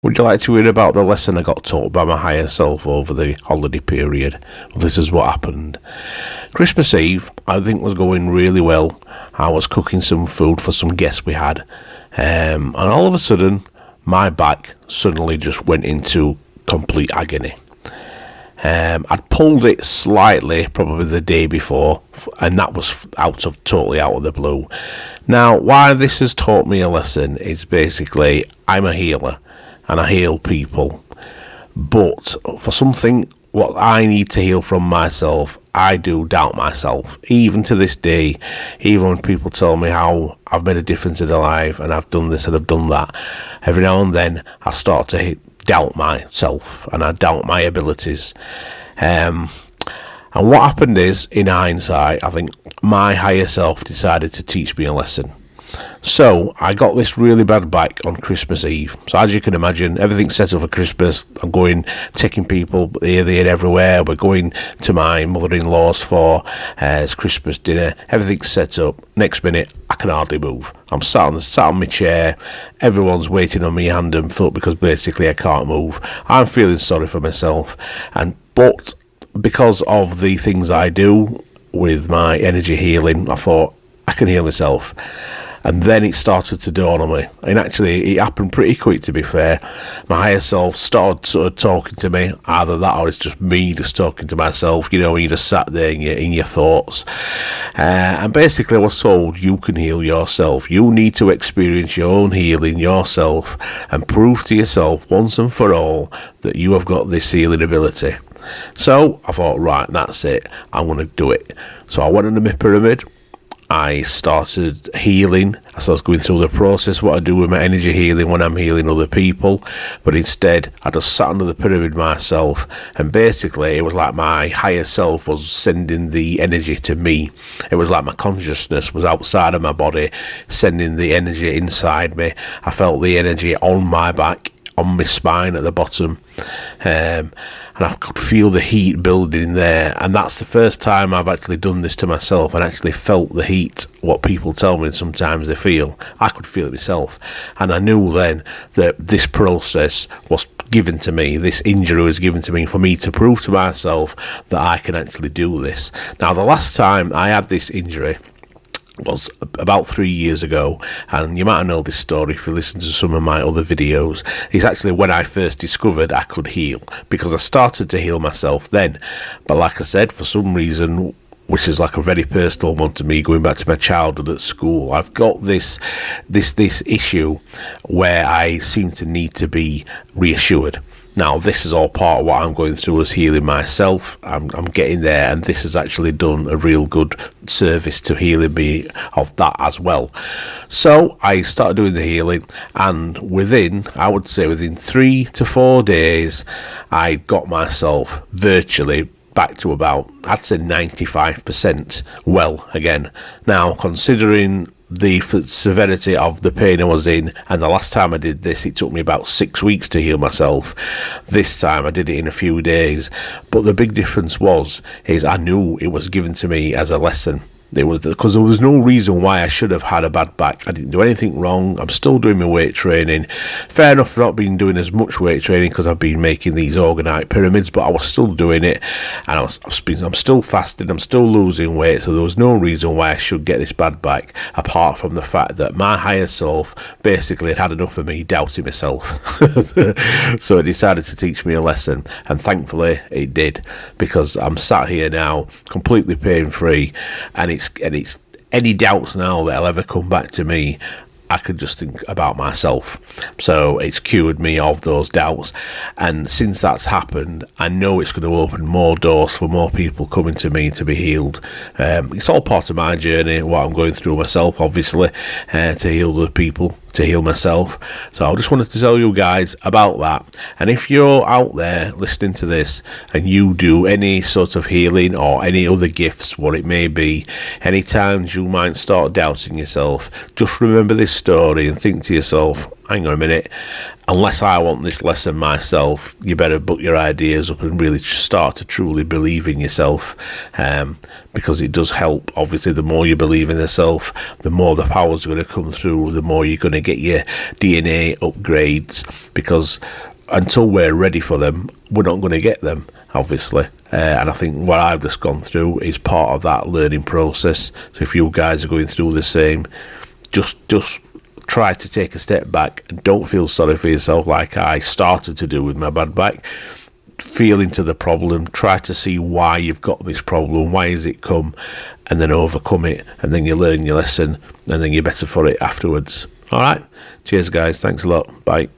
Would you like to hear about the lesson I got taught by my higher self over the holiday period? Well, this is what happened. Christmas Eve, I think, was going really well. I was cooking some food for some guests we had. And all of a sudden, my back suddenly just went into complete agony. I'd pulled it slightly, probably the day before, and that was totally out of the blue. Now, why this has taught me a lesson is basically I'm a healer. And I heal people, but for something what I need to heal from myself, I do doubt myself. Even to this day, even when people tell me how I've made a difference in their life and I've done this and I've done that, every now and then I start to doubt myself and I doubt my abilities. And what happened is, in hindsight, I think my higher self decided to teach me a lesson. So I got this really bad back on Christmas Eve. So as you can imagine, everything's set up for Christmas. I'm going, taking people here, there, everywhere. We're going to my mother-in-law's for Christmas dinner. Everything's set up. Next minute, I can hardly move. I'm sat on my chair. Everyone's waiting on me hand and foot because basically I can't move. I'm feeling sorry for myself. But because of the things I do with my energy healing, I thought I can heal myself. And then it started to dawn on me. And actually, it happened pretty quick, to be fair. My higher self started sort of talking to me. Either that or it's just me just talking to myself. You know, when you just sat there in your thoughts. And basically, I was told, you can heal yourself. You need to experience your own healing yourself and prove to yourself once and for all that you have got this healing ability. So I thought, right, that's it. I'm going to do it. So I went into my pyramid. I started healing. I started going through the process, what I do with my energy healing when I'm healing other people. But instead, I just sat under the pyramid myself. And basically, it was like my higher self was sending the energy to me. It was like my consciousness was outside of my body, sending the energy inside me. I felt the energy on my back, on my spine at the bottom. And I could feel the heat building there, and that's the first time I've actually done this to myself and actually felt the heat, what people tell me sometimes they feel. I could feel it myself, and I knew then that this process was given to me, this injury was given to me for me to prove to myself that I can actually do this. Now, the last time I had this injury was about 3 years ago, and you might know this story if you listen to some of my other videos. It's actually when I first discovered I could heal, because I started to heal myself then, but like I said, for some reason, which is like a very personal one to me, going back to my childhood at school, I've got this issue where I seem to need to be reassured. Now, this is all part of what I'm going through as healing myself. I'm getting there, and this has actually done a real good service to healing me of that as well. So I started doing the healing, and I would say within 3 to 4 days, I got myself virtually back to about, I'd say 95% well again. Now, considering the severity of the pain I was in, and the last time I did this, it took me about 6 weeks to heal myself. This time I did it in a few days, but the big difference is I knew it was given to me as a lesson. It was because there was no reason why I should have had a bad back. I didn't do anything wrong. I'm still doing my weight training. Fair enough, I've not been doing as much weight training because I've been making these Orgonite Pyramids, but I was still doing it, and I'm still fasting. I'm still losing weight, so there was no reason why I should get this bad back, apart from the fact that my higher self basically had enough of me doubting myself. So it decided to teach me a lesson, and thankfully it did, because I'm sat here now completely pain-free, and it's any doubts now that'll ever come back to me, I could just think about myself. So it's cured me of those doubts, and since that's happened, I know it's going to open more doors for more people coming to me to be healed. It's all part of my journey, what I'm going through myself, obviously, to heal other people, to heal myself. So I just wanted to tell you guys about that. And if you're out there listening to this and you do any sort of healing or any other gifts, what it may be, any times you might start doubting yourself, just remember this story and think to yourself, hang on a minute, unless I want this lesson myself, you better book your ideas up and really start to truly believe in yourself, because it does help. Obviously, the more you believe in yourself, the more the power's going to come through, the more you're going to get your DNA upgrades, because until we're ready for them, we're not going to get them, obviously. And I think what I've just gone through is part of that learning process. So if you guys are going through the same, just try to take a step back and don't feel sorry for yourself like I started to do with my bad back. Feel into the problem, try to see why you've got this problem, why has it come, and then overcome it, and then you learn your lesson, and then you're better for it afterwards. All right, cheers guys, thanks a lot, bye.